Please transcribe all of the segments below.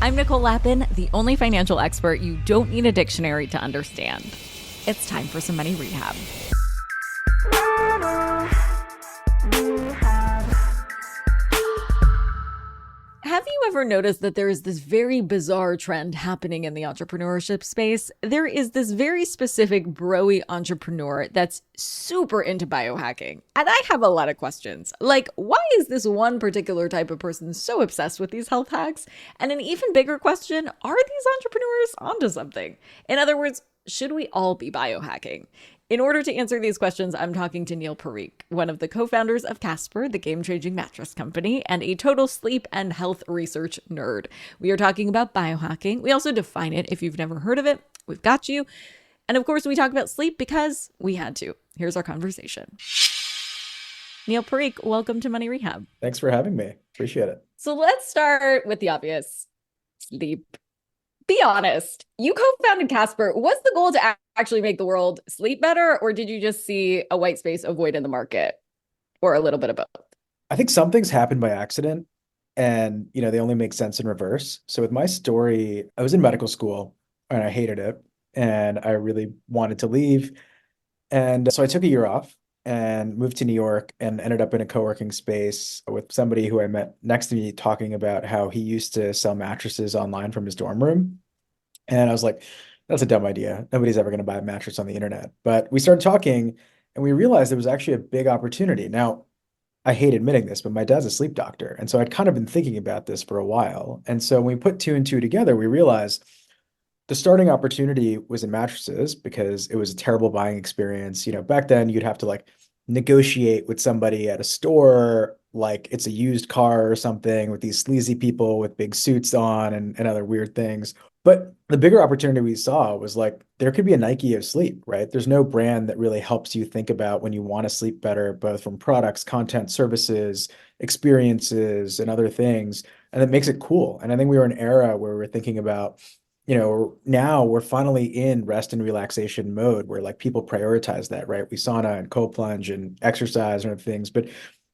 I'm Nicole, the only financial expert you don't need a dictionary to understand. It's time for some money rehab. Have you ever noticed that there is this very bizarre trend happening in the entrepreneurship space? There is this very specific broy entrepreneur that's super into biohacking. And I have a lot of questions. Like, why is this one particular type of person so obsessed with these health hacks? And an even bigger question, are these entrepreneurs onto something? In other words, should we all be biohacking? In order to answer these questions, I'm talking to Neil Parikh, one of the co-founders of Casper, the game-changing mattress company, and a total sleep and health research nerd. We are talking about biohacking. We also define it. If you've never heard of it, we've got you. And of course, we talk about sleep because we had to. Here's our conversation. Neil Parikh, welcome to Money Rehab. Thanks for having me. Appreciate it. So let's start with the obvious. Sleep. Be honest, you co-founded Casper. Was the goal to actually make the world sleep better, or did you just see a white space, a void in the market, or a little bit of both? I think some things happen by accident and, they only make sense in reverse. So with my story, I was in medical school and I hated it and I really wanted to leave. And so I took a year off and moved to New York and ended up in a co-working space with somebody who I met next to me talking about how he used to sell mattresses online from his dorm room. And I was like, that's a dumb idea. Nobody's ever going to buy a mattress on the internet. But we started talking and we realized there was actually a big opportunity. Now, I hate admitting this, but my dad's a sleep doctor. And so I'd kind of been thinking about this for a while. And so when we put two and two together, we realized the starting opportunity was in mattresses because it was a terrible buying experience. Back then you'd have to like negotiate with somebody at a store, like it's a used car or something with these sleazy people with big suits on and other weird things. But the bigger opportunity we saw was like, there could be a Nike of sleep, right? There's no brand that really helps you think about when you want to sleep better, both from products, content, services, experiences, and other things. And it makes it cool. And I think we were in an era where we're thinking about, now we're finally in rest and relaxation mode where like people prioritize that, right? We sauna and cold plunge and exercise and other things, but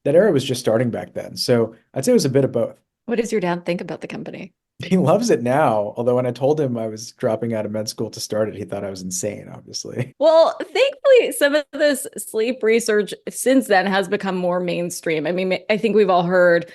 that era was just starting back then. So I'd say it was a bit of both. What does your dad think about the company? He loves it now. Although when I told him I was dropping out of med school to start it, he thought I was insane, obviously. Well, thankfully, some of this sleep research since then has become more mainstream. I mean, I think we've all heard,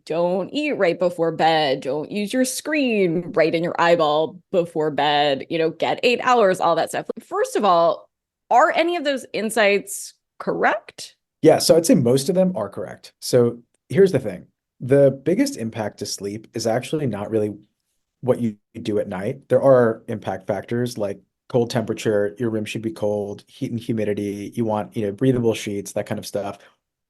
don't eat right before bed, don't use your screen right in your eyeball before bed, get 8 hours, all that stuff. First of all, are any of those insights correct? Yeah, so I'd say most of them are correct. So here's the thing. The biggest impact to sleep is actually not really what you do at night. There are impact factors like cold temperature, your room should be cold, heat and humidity, you want, breathable sheets, that kind of stuff.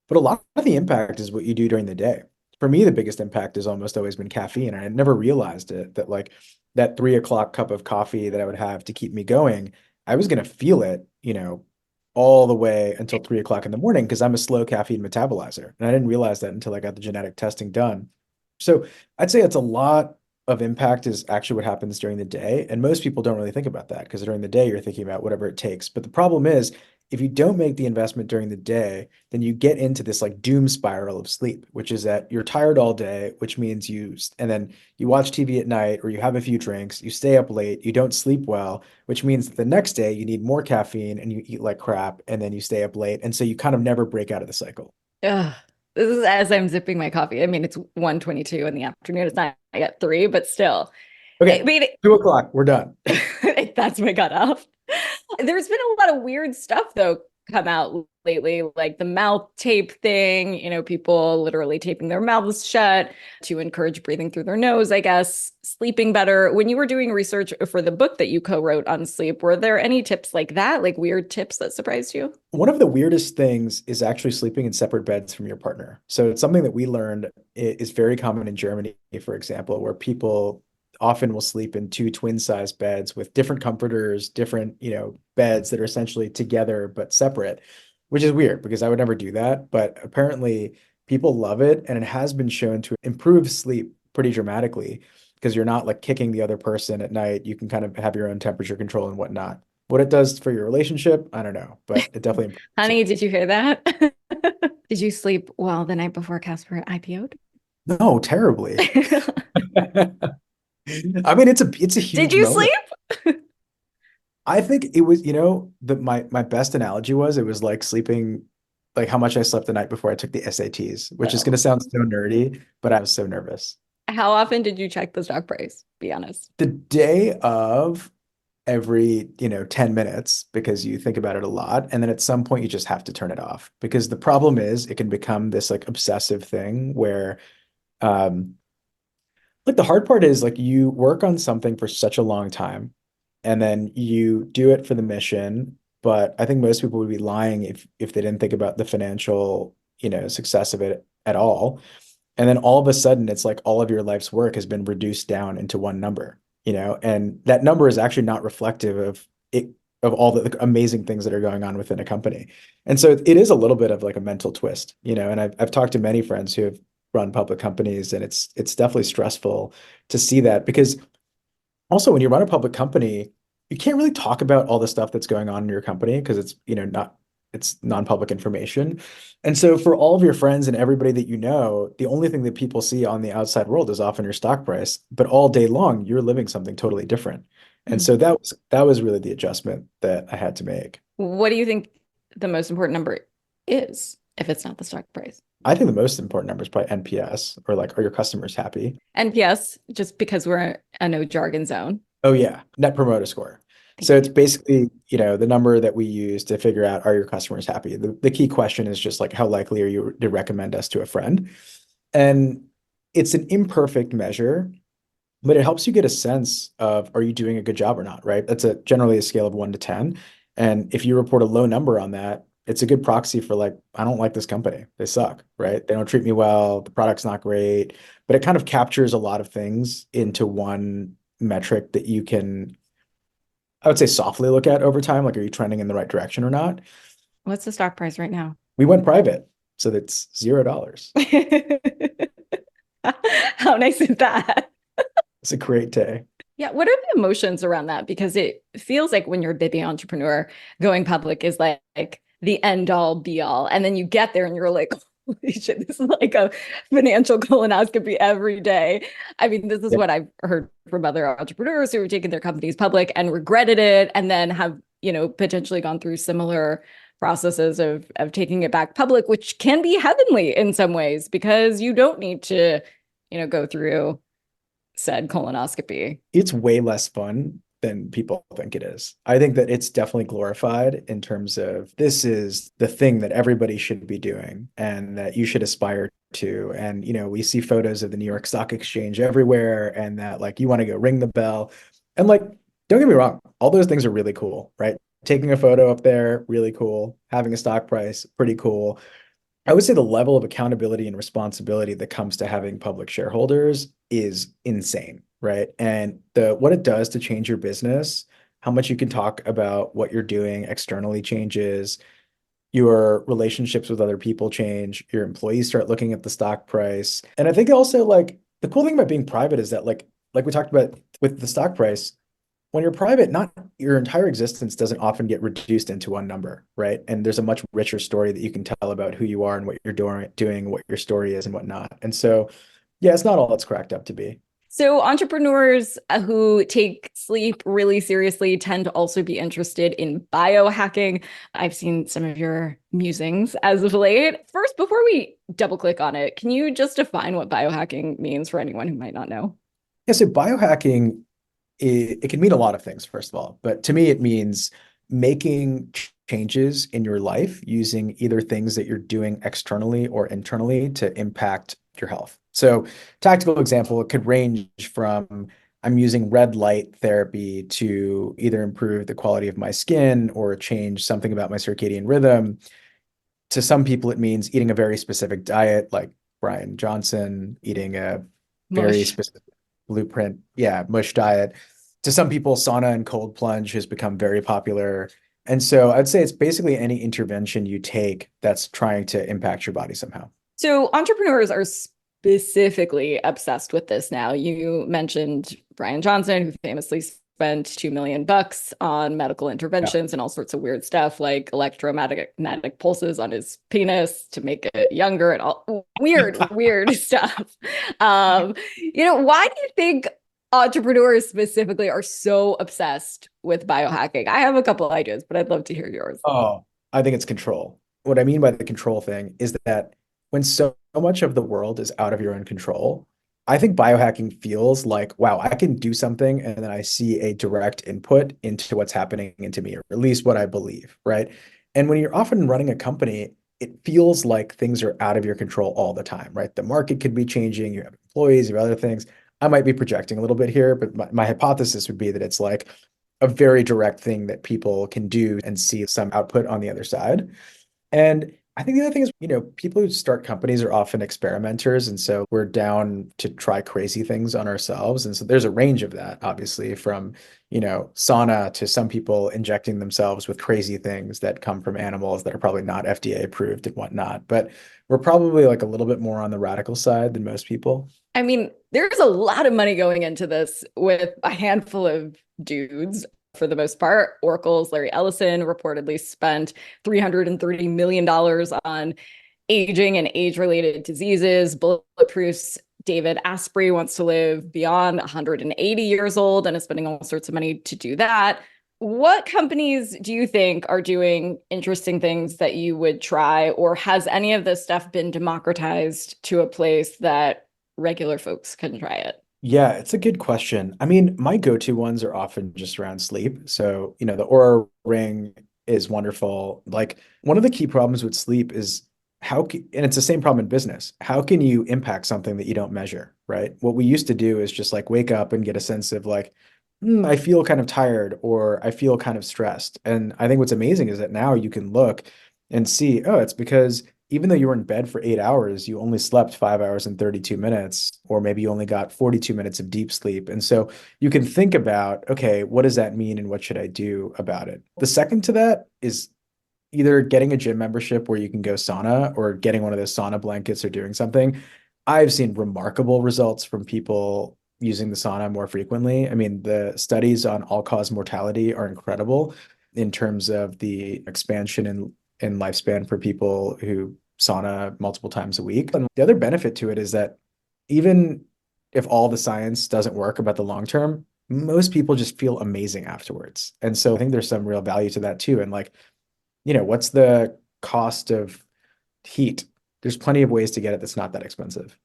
But a lot of the impact is what you do during the day. For me, the biggest impact has almost always been caffeine. And I never realized it that like that 3 o'clock cup of coffee that I would have to keep me going, I was going to feel it, all the way until 3 o'clock in the morning because I'm a slow caffeine metabolizer. And I didn't realize that until I got the genetic testing done. So I'd say it's a lot of impact is actually what happens during the day. And most people don't really think about that because during the day, you're thinking about whatever it takes. But the problem is, if you don't make the investment during the day, then you get into this like doom spiral of sleep, which is that you're tired all day, which means and then you watch TV at night or you have a few drinks, you stay up late, you don't sleep well, which means that the next day you need more caffeine and you eat like crap and then you stay up late. And so you kind of never break out of the cycle. Ugh. This is as I'm zipping my coffee. I mean, it's 1:22 in the afternoon. It's not at 3, but still. Okay, I mean, 2 o'clock, we're done. That's my cutoff. There's been a lot of weird stuff, though, come out lately, like the mouth tape thing, people literally taping their mouths shut to encourage breathing through their nose, I guess, sleeping better. When you were doing research for the book that you co-wrote on sleep, were there any tips like that, like weird tips that surprised you? One of the weirdest things is actually sleeping in separate beds from your partner. So it's something that we learned is very common in Germany, for example, where people often will sleep in two twin-size beds with different comforters, different, beds that are essentially together but separate, which is weird because I would never do that. But apparently people love it, and it has been shown to improve sleep pretty dramatically because you're not like kicking the other person at night. You can kind of have your own temperature control and whatnot. What it does for your relationship, I don't know, but it definitely improves Honey, it. did you hear that? Did you sleep well the night before Casper IPO'd? No, terribly. I mean, it's a Did huge you moment. sleep? I think it was, my best analogy was it was like sleeping, like how much I slept the night before I took the SATs, which is going to Oh. sound so nerdy, but I was so nervous. How often did you check the stock price? Be honest. The day of, every 10 minutes, because you think about it a lot, and then at some point you just have to turn it off, because the problem is it can become this like obsessive thing where um like the hard part is like you work on something for such a long time and then you do it for the mission, but I think most people would be lying if they didn't think about the financial success of it at all. And then all of a sudden, it's like all of your life's work has been reduced down into one number, and that number is actually not reflective of it, of all the amazing things that are going on within a company. And so it is a little bit of like a mental twist, and I've talked to many friends who have run public companies, and it's definitely stressful to see that because also when you run a public company, you can't really talk about all the stuff that's going on in your company because it's, not it's non-public information. And so for all of your friends and everybody that the only thing that people see on the outside world is often your stock price, but all day long you're living something totally different. And Hmm. so that was really the adjustment that I had to make. What do you think the most important number is if it's not the stock price? I think the most important number is probably NPS, or like, are your customers happy? NPS, just because we're a no jargon zone. Oh yeah, Net Promoter Score. So Thank it's you. basically, the number that we use to figure out, are your customers happy? The key question is just like, how likely are you to recommend us to a friend? And it's an imperfect measure, but it helps you get a sense of, are you doing a good job or not, right? That's generally a scale of 1 to 10. And if you report a low number on that, it's a good proxy for like, I don't like this company. They suck, right? They don't treat me well. The product's not great. But it kind of captures a lot of things into one metric that you can, I would say, softly look at over time. Like, are you trending in the right direction or not? What's the stock price right now? We went private, so that's $0. How nice is that? It's a great day. Yeah, what are the emotions around that? Because it feels like when you're a baby entrepreneur, going public is like the end all be all. And then you get there and you're like, holy shit, this is like a financial colonoscopy every day. I mean, this is Yeah. what I've heard from other entrepreneurs who have taken their companies public and regretted it and then have, potentially gone through similar processes of taking it back public, which can be heavenly in some ways because you don't need to, go through said colonoscopy. It's way less fun than people think it is. I think that it's definitely glorified in terms of, this is the thing that everybody should be doing and that you should aspire to. And, we see photos of the New York Stock Exchange everywhere, and that like you want to go ring the bell. And like, don't get me wrong, all those things are really cool, right? Taking a photo up there, really cool. Having a stock price, pretty cool. I would say the level of accountability and responsibility that comes to having public shareholders is insane, right? And the what it does to change your business, how much you can talk about what you're doing externally changes, your relationships with other people change, your employees start looking at the stock price. And I think also like the cool thing about being private is that like we talked about with the stock price, when you're private, not your entire existence doesn't often get reduced into one number, right? And there's a much richer story that you can tell about who you are and what you're doing, what your story is and whatnot. And so, yeah, it's not all it's cracked up to be. So entrepreneurs who take sleep really seriously tend to also be interested in biohacking. I've seen some of your musings as of late. First, before we double click on it, can you just define what biohacking means for anyone who might not know? Yeah, so biohacking, it can mean a lot of things, first of all, but to me, it means making changes in your life using either things that you're doing externally or internally to impact your health. So, tactical example, it could range from, I'm using red light therapy to either improve the quality of my skin or change something about my circadian rhythm. To some people, it means eating a very specific diet, like Brian Johnson, eating a very Mush. specific blueprint, yeah, mush diet. To some people, sauna and cold plunge has become very popular. And so I'd say it's basically any intervention you take that's trying to impact your body somehow. So entrepreneurs are specifically obsessed with this now. You mentioned Brian Johnson, who famously spent 2 million bucks on medical Yeah. interventions and all sorts of weird stuff like electromagnetic pulses on his penis to make it younger and all weird stuff. Why do you think entrepreneurs specifically are so obsessed with biohacking? I have a couple ideas, but I'd love to hear yours. Oh, I think it's control. What I mean by the control thing is that when so much of the world is out of your own control, I think biohacking feels like, wow, I can do something and then I see a direct input into what's happening into me, or at least what I believe, right? And when you're often running a company, it feels like things are out of your control all the time, right? The market could be changing, you have employees, you have other things. I might be projecting a little bit here, but my hypothesis would be that it's like a very direct thing that people can do and see some output on the other side. And I think the other thing is, people who start companies are often experimenters. And so we're down to try crazy things on ourselves. And so there's a range of that, obviously, from, sauna to some people injecting themselves with crazy things that come from animals that are probably not FDA approved and whatnot. But we're probably like a little bit more on the radical side than most people. I mean, there's a lot of money going into this with a handful of dudes for the most part. Oracle's Larry Ellison reportedly spent $330 million on aging and age-related diseases. Bulletproof's David Asprey wants to live beyond 180 years old and is spending all sorts of money to do that. What companies do you think are doing interesting things that you would try, or has any of this stuff been democratized to a place that regular folks can try it? Yeah, it's a good question. I mean, my go-to ones are often just around sleep. So, the Aura Ring is wonderful. Like one of the key problems with sleep is and it's the same problem in business. How can you impact something that you don't measure, right? What we used to do is just like wake up and get a sense of like, I feel kind of tired or I feel kind of stressed. And I think what's amazing is that now you can look and see, oh, it's because even though you were in bed for 8 hours, you only slept 5 hours and 32 minutes, or maybe you only got 42 minutes of deep sleep. And so you can think about, okay, what does that mean and what should I do about it? The second to that is either getting a gym membership where you can go sauna or getting one of those sauna blankets or doing something. I've seen remarkable results from people using the sauna more frequently. I mean, the studies on all-cause mortality are incredible in terms of the expansion in lifespan for people who sauna multiple times a week. And the other benefit to it is that even if all the science doesn't work about the long term, most people just feel amazing afterwards. And so I think there's some real value to that too. And like, what's the cost of heat? There's plenty of ways to get it that's not that expensive.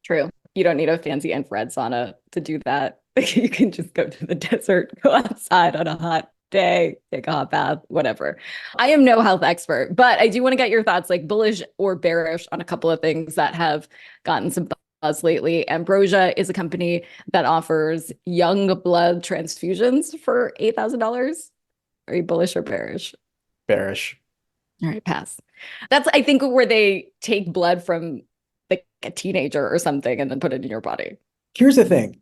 True. You don't need a fancy infrared sauna to do that. You can just go to the desert, go outside on a hot day, take a hot bath, whatever. I am no health expert, but I do want to get your thoughts, like bullish or bearish, on a couple of things that have gotten some buzz lately. Ambrosia is a company that offers young blood transfusions for $8,000. Are you bullish or bearish? Bearish. All right, pass. That's, I think, where they take blood from like a teenager or something and then put it in your body. Here's the thing.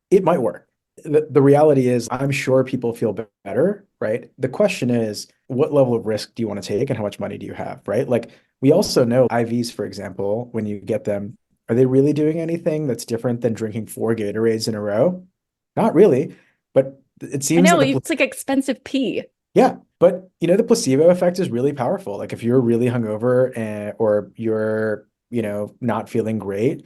It might work. The reality is, I'm sure people feel better, right? The question is, what level of risk do you want to take and how much money do you have, right? Like, we also know IVs, for example, when you get them, are they really doing anything that's different than drinking 4 Gatorades in a row? Not really, but it I seems know, that it's like expensive pee. yeah, but the placebo effect is really powerful. Like if you're really hungover or you're, not feeling great,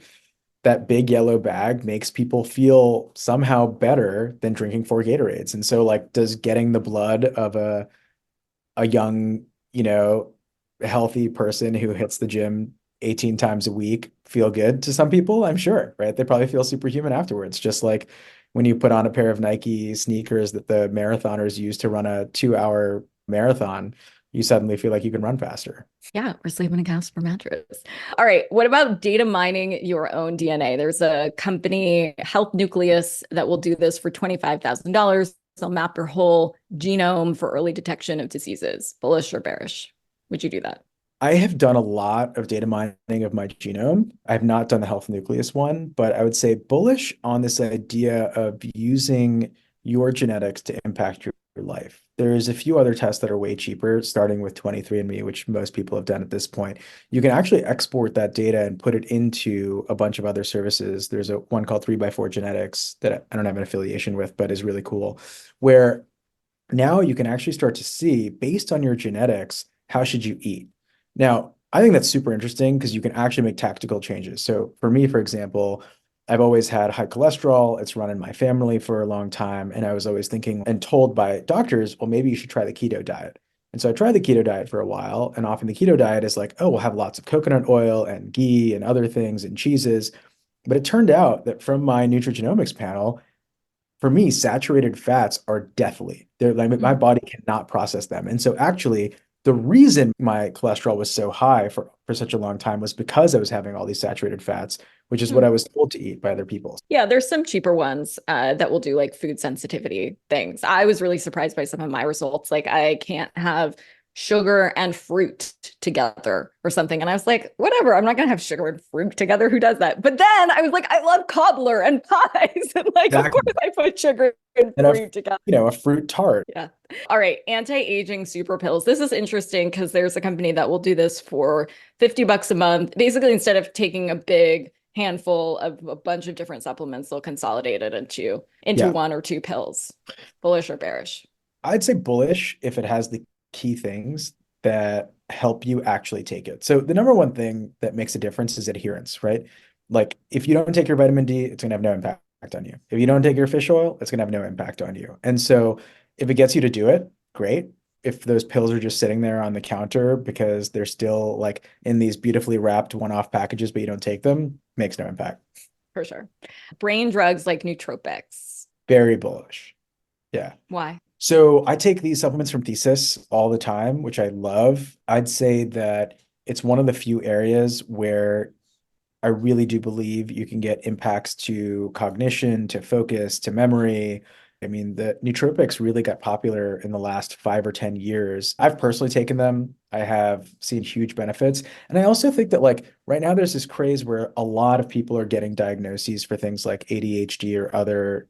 that big yellow bag makes people feel somehow better than drinking 4 Gatorades. And so like, does getting the blood of a young, healthy person who hits the gym 18 times a week feel good to some people? I'm sure, right? They probably feel superhuman afterwards, just like when you put on a pair of Nike sneakers that the marathoners use to run a 2-hour marathon, you suddenly feel like you can run faster. Yeah, or sleep in a Casper mattress. All right. What about data mining your own DNA? There's a company, Health Nucleus, that will do this for $25,000. They'll map your whole genome for early detection of diseases. Bullish or bearish? Would you do that? I have done a lot of data mining of my genome. I have not done the Health Nucleus one, but I would say bullish on this idea of using your genetics to impact your life. There's a few other tests that are way cheaper, starting with 23andMe, which most people have done at this point. You can actually export that data and put it into a bunch of other services. There's a one called 3x4 Genetics that I don't have an affiliation with, but is really cool, where now you can actually start to see, based on your genetics, how should you eat? Now, I think that's super interesting because you can actually make tactical changes. So for me, for example, I've always had high cholesterol. It's run in my family for a long time. And I was always thinking and told by doctors, well, maybe you should try the keto diet. And so I tried the keto diet for a while. And often the keto diet is like, oh, we'll have lots of coconut oil and ghee and other things and cheeses. But it turned out that from my nutrigenomics panel, for me, saturated fats are deathly. They're like my body cannot process them. And so actually, the reason my cholesterol was so high for such a long time was because I was having all these saturated fats, which is what I was told to eat by other people. Yeah, there's some cheaper ones that will do like food sensitivity things. I was really surprised by some of my results. Like I can't have sugar and fruit together or something. And I was like, whatever, I'm not going to have sugar and fruit together. Who does that? But then I was like, I love cobbler and pies. And like, of course I put sugar and fruit together. A fruit tart. Yeah. All right. Anti-aging super pills. This is interesting because there's a company that will do this for $50 a month. Basically, instead of taking a big handful of a bunch of different supplements, they'll consolidate it into one or two pills. Bullish or bearish? I'd say bullish if it has the key things that help you actually take it. So the number one thing that makes a difference is adherence, right? Like if you don't take your vitamin D, it's going to have no impact on you. If you don't take your fish oil, it's going to have no impact on you. And so if it gets you to do it, great. If those pills are just sitting there on the counter because they're still like in these beautifully wrapped one-off packages, but you don't take them, makes no impact. For sure. Brain drugs like nootropics. Very bullish. Yeah. Why? So I take these supplements from Thesis all the time, which I love. I'd say that it's one of the few areas where I really do believe you can get impacts to cognition, to focus, to memory. I mean, the nootropics really got popular in the last 5 or 10 years. I've personally taken them. I have seen huge benefits. And I also think that like right now there's this craze where a lot of people are getting diagnoses for things like ADHD or other,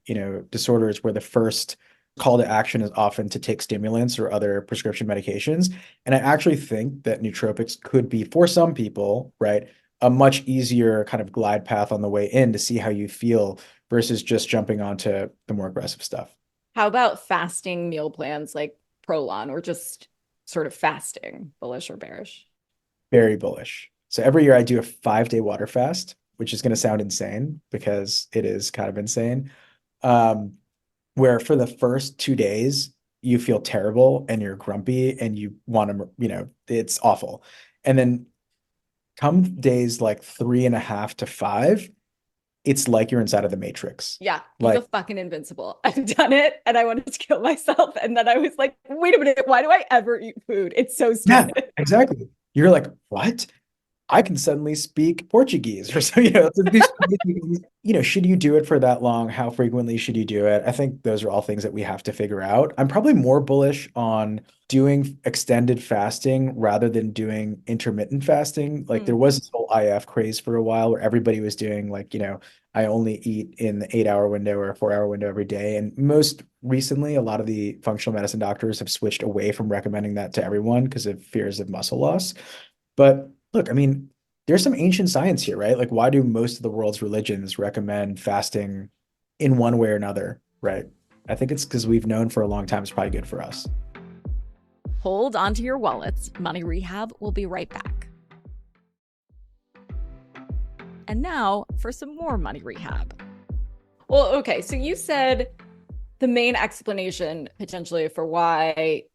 disorders where the first call to action is often to take stimulants or other prescription medications. And I actually think that nootropics could be, for some people, right, a much easier kind of glide path on the way in to see how you feel versus just jumping onto the more aggressive stuff. How about fasting meal plans like Prolon or just sort of fasting? Bullish or bearish? Very bullish. So every year I do a 5-day water fast, which is going to sound insane because it is kind of insane. Where for the first 2 days, you feel terrible and you're grumpy and you want to, it's awful. And then come days like 3.5 to 5, it's like you're inside of the Matrix. Yeah, you feel fucking invincible. I've done it and I wanted to kill myself. And then I was like, wait a minute, why do I ever eat food? It's so stupid. Yeah, exactly. You're like, what? I can suddenly speak Portuguese or so, should you do it for that long? How frequently should you do it? I think those are all things that we have to figure out. I'm probably more bullish on doing extended fasting rather than doing intermittent fasting. Like there was this whole IF craze for a while where everybody was doing like, I only eat in the 8-hour window or a 4-hour window every day. And most recently, a lot of the functional medicine doctors have switched away from recommending that to everyone because of fears of muscle loss. But look, I mean, there's some ancient science here, right? Like, why do most of the world's religions recommend fasting in one way or another, right? I think it's because we've known for a long time it's probably good for us. Hold onto your wallets. Money Rehab will be right back. And now for some more Money Rehab. Well, okay, so you said the main explanation potentially for why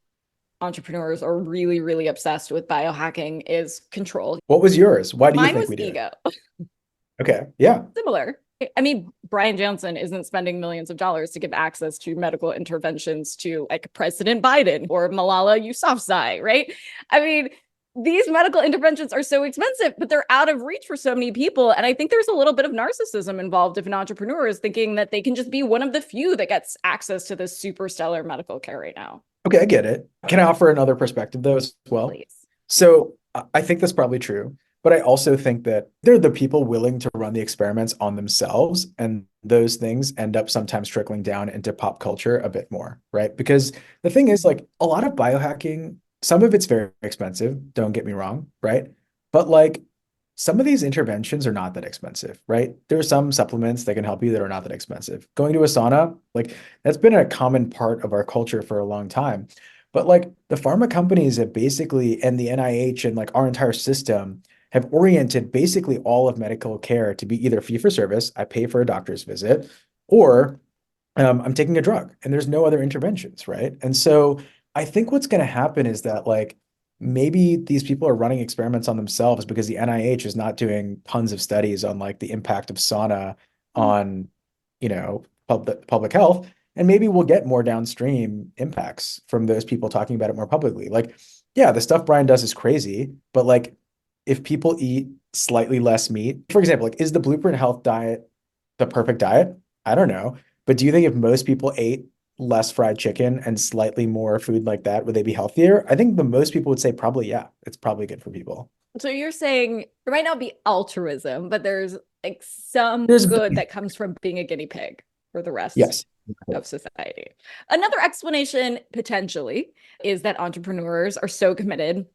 entrepreneurs are really, really obsessed with biohacking is control. What was yours? Why do you think we do ego. Okay, yeah. Similar. I mean, Brian Johnson isn't spending millions of dollars to give access to medical interventions to like President Biden or Malala Yousafzai, right? I mean, these medical interventions are so expensive, but they're out of reach for so many people. And I think there's a little bit of narcissism involved if an entrepreneur is thinking that they can just be one of the few that gets access to this super stellar medical care right now. Okay, I get it. Can I offer another perspective though as well? Please. So I think that's probably true, but I also think that they're the people willing to run the experiments on themselves, and those things end up sometimes trickling down into pop culture a bit more, right? Because the thing is, like, a lot of biohacking, some of it's very expensive, don't get me wrong, right? But like some of these interventions are not that expensive, right? There are some supplements that can help you that are not that expensive. Going to a sauna, like that's been a common part of our culture for a long time. But like the pharma companies have basically, and the NIH and like our entire system have oriented basically all of medical care to be either fee for service, I pay for a doctor's visit, or I'm taking a drug and there's no other interventions, right? And so I think what's going to happen is that like maybe these people are running experiments on themselves because the NIH is not doing tons of studies on like the impact of sauna on, public health. And maybe we'll get more downstream impacts from those people talking about it more publicly. Like, yeah, the stuff Brian does is crazy, but like if people eat slightly less meat, for example, like is the Blueprint Health diet the perfect diet? I don't know. But do you think if most people ate less fried chicken and slightly more food like that, would they be healthier? I think the most people would say probably, yeah, it's probably good for people. So you're saying it might not be altruism, but there's like some There's, good that comes from being a guinea pig for the rest yes. of society. Another explanation potentially is that entrepreneurs are so committed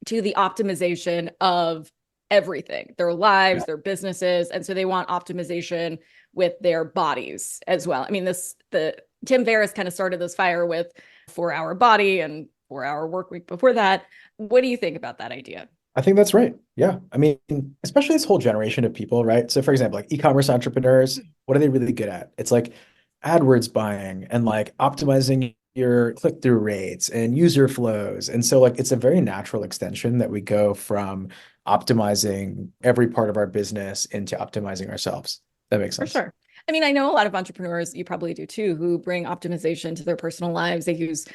to the optimization of everything, their lives, their businesses. And so they want optimization with their bodies as well. I mean, the Tim Ferriss kind of started this fire with 4 Hour Body and 4 Hour Work Week before that. What do you think about that idea? I think that's right. Yeah. I mean, especially this whole generation of people, right? So for example, like e-commerce entrepreneurs, what are they really good at? It's like AdWords buying and like optimizing your click-through rates and user flows. And so like it's a very natural extension that we go from optimizing every part of our business into optimizing ourselves. That makes For sense. sure. I mean, I know a lot of entrepreneurs, you probably do too, who bring optimization to their personal lives. They use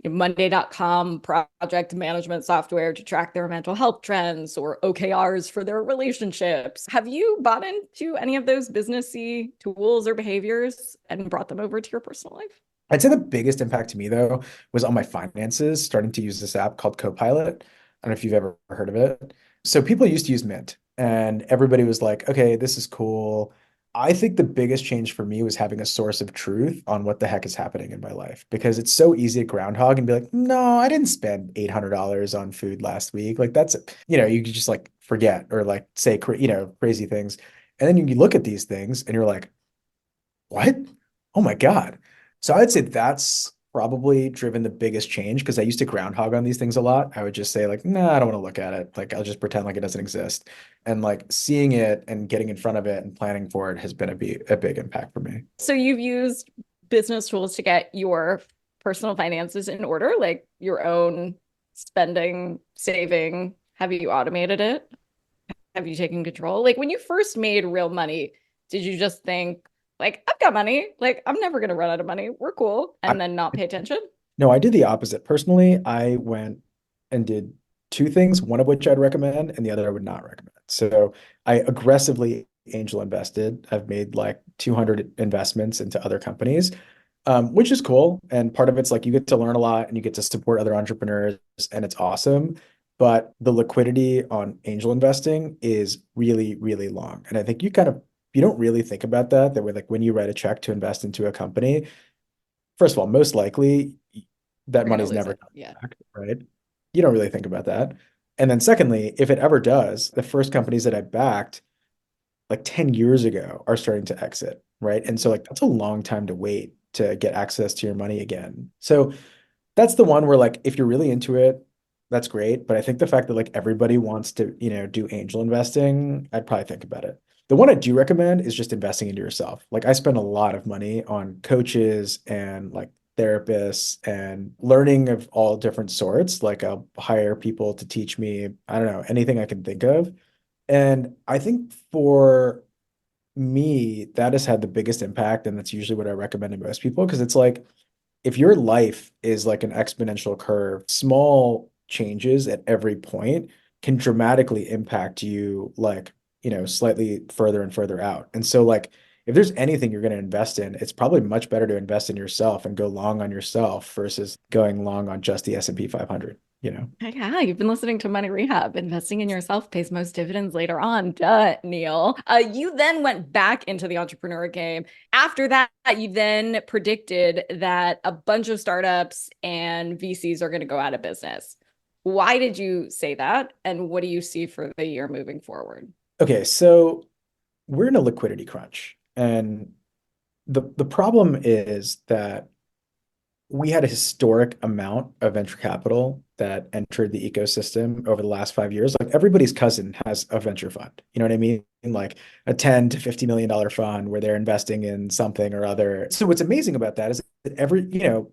Monday.com project management software to track their mental health trends or OKRs for their relationships. Have you bought into any of those businessy tools or behaviors and brought them over to your personal life? I'd say the biggest impact to me though was on my finances, starting to use this app called Copilot. I don't know if you've ever heard of it. So people used to use Mint and everybody was like, okay, this is cool. I think the biggest change for me was having a source of truth on what the heck is happening in my life because it's so easy to groundhog and be like, no, I didn't spend $800 on food last week. Like that's, you could just like forget or like say, crazy things. And then you look at these things and you're like, what? Oh my God. So I'd say that's probably driven the biggest change because I used to groundhog on these things a lot. I would just say like, nah, I don't want to look at it. Like I'll just pretend like it doesn't exist. And like seeing it and getting in front of it and planning for it has been a big impact for me. So you've used business tools to get your personal finances in order, like your own spending, saving. Have you automated it? Have you taken control? Like when you first made real money, did you just think, like, I've got money, like I'm never gonna run out of money. We're cool, I, and then not pay attention? no, I did the opposite. Personally, I went and did two things, one of which I'd recommend and the other I would not recommend. So I aggressively angel invested. I've made like 200 investments into other companies, which is cool. And part of it's like you get to learn a lot and you get to support other entrepreneurs, and it's awesome. But the liquidity on angel investing is really, really long. And I think you don't really think about that way, like when you write a check to invest into a company, first of all, most likely that You're gonna money's lose never it. coming Yeah. back, right? You don't really think about that. And then secondly, if it ever does, the first companies that I backed like 10 years ago are starting to exit, right? And so like that's a long time to wait to get access to your money again. So that's the one where like if you're really into it, that's great. But I think the fact that like everybody wants to, do angel investing, I'd probably think about it. The one I do recommend is just investing into yourself. Like I spend a lot of money on coaches and like therapists and learning of all different sorts. Like I'll hire people to teach me, I don't know, anything I can think of. And I think for me, that has had the biggest impact. And that's usually what I recommend to most people because it's like, if your life is like an exponential curve, small changes at every point can dramatically impact you like, slightly further and further out. And so like if there's anything you're going to invest in, it's probably much better to invest in yourself and go long on yourself versus going long on just the S&P 500. Yeah, you've been listening to Money Rehab. Investing in yourself pays most dividends later on. Duh, Neil. You then went back into the entrepreneur game. After that, you then predicted that a bunch of startups and VCs are going to go out of business. Why did you say that? And what do you see for the year moving forward? Okay, so we're in a liquidity crunch. And the problem is that we had a historic amount of venture capital that entered the ecosystem over the last 5 years. Like everybody's cousin has a venture fund. You know what I mean? Like a 10 to $50 million fund where they're investing in something or other. So what's amazing about that is that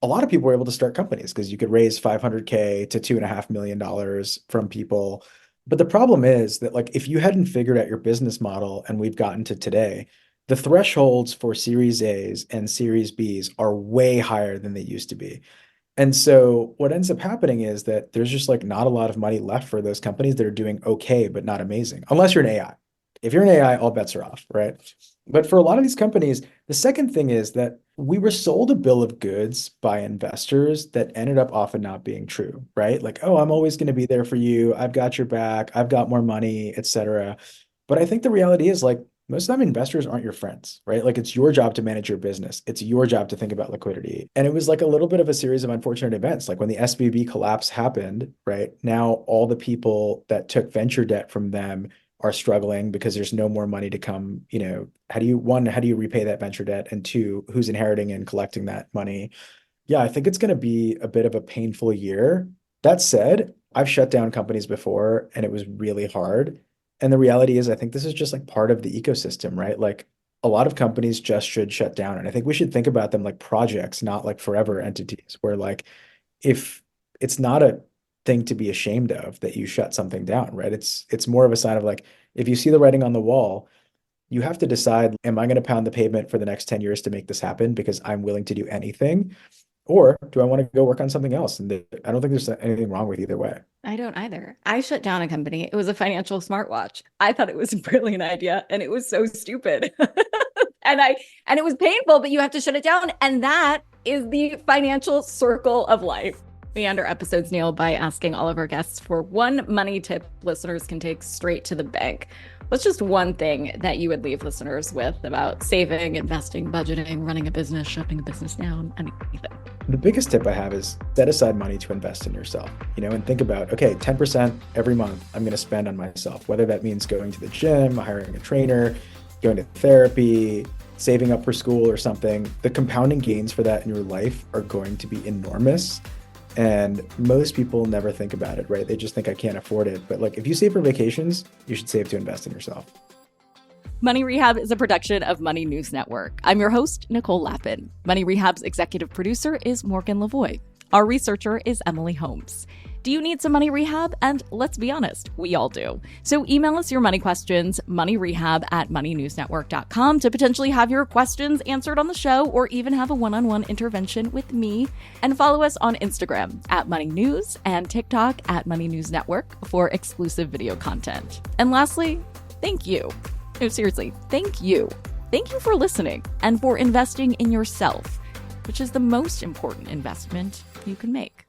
a lot of people were able to start companies because you could raise 500K to $2.5 million from people. But the problem is that like if you hadn't figured out your business model and we've gotten to today, the thresholds for Series A's and Series B's are way higher than they used to be. And so what ends up happening is that there's just like not a lot of money left for those companies that are doing okay, but not amazing, unless you're an AI. If you're an AI, all bets are off, right? But for a lot of these companies, the second thing is that we were sold a bill of goods by investors that ended up often not being true, right? Like, oh, I'm always going to be there for you. I've got your back. I've got more money, et cetera. But I think the reality is like most of the time investors aren't your friends, right? Like it's your job to manage your business. It's your job to think about liquidity. And it was like a little bit of a series of unfortunate events. Like when the SVB collapse happened, right? Now all the people that took venture debt from them are struggling because there's no more money to come. How do you repay that venture debt? And two, who's inheriting and collecting that money? Yeah, I think it's going to be a bit of a painful year. That said, I've shut down companies before and it was really hard. And the reality is, I think this is just like part of the ecosystem, right? Like a lot of companies just should shut down. And I think we should think about them like projects, not like forever entities, where like if it's not a thing to be ashamed of that you shut something down, right? It's more of a sign of like, if you see the writing on the wall, you have to decide, am I going to pound the pavement for the next 10 years to make this happen because I'm willing to do anything? Or do I want to go work on something else? And I don't think there's anything wrong with either way. I don't either. I shut down a company. It was a financial smartwatch. I thought it was a brilliant idea and it was so stupid. and it was painful, but you have to shut it down. And that is the financial circle of life. We end our episodes, Neil, by asking all of our guests for one money tip listeners can take straight to the bank. What's just one thing that you would leave listeners with about saving, investing, budgeting, running a business, shutting a business down, anything? The biggest tip I have is set aside money to invest in yourself, and think about, okay, 10% every month I'm going to spend on myself, whether that means going to the gym, hiring a trainer, going to therapy, saving up for school or something. The compounding gains for that in your life are going to be enormous. And most people never think about it, right? They just think I can't afford it. But like if you save for vacations, you should save to invest in yourself. Money Rehab is a production of Money News Network. I'm your host, Nicole Lappin. Money Rehab's executive producer is Morgan Lavoie. Our researcher is Emily Holmes. Do you need some money rehab? And let's be honest, we all do. So email us your money questions, moneyrehab@moneynewsnetwork.com, to potentially have your questions answered on the show or even have a one-on-one intervention with me. And follow us on Instagram @moneynews and TikTok @moneynewsnetwork for exclusive video content. And lastly, thank you. No, seriously, thank you. Thank you for listening and for investing in yourself, which is the most important investment you can make.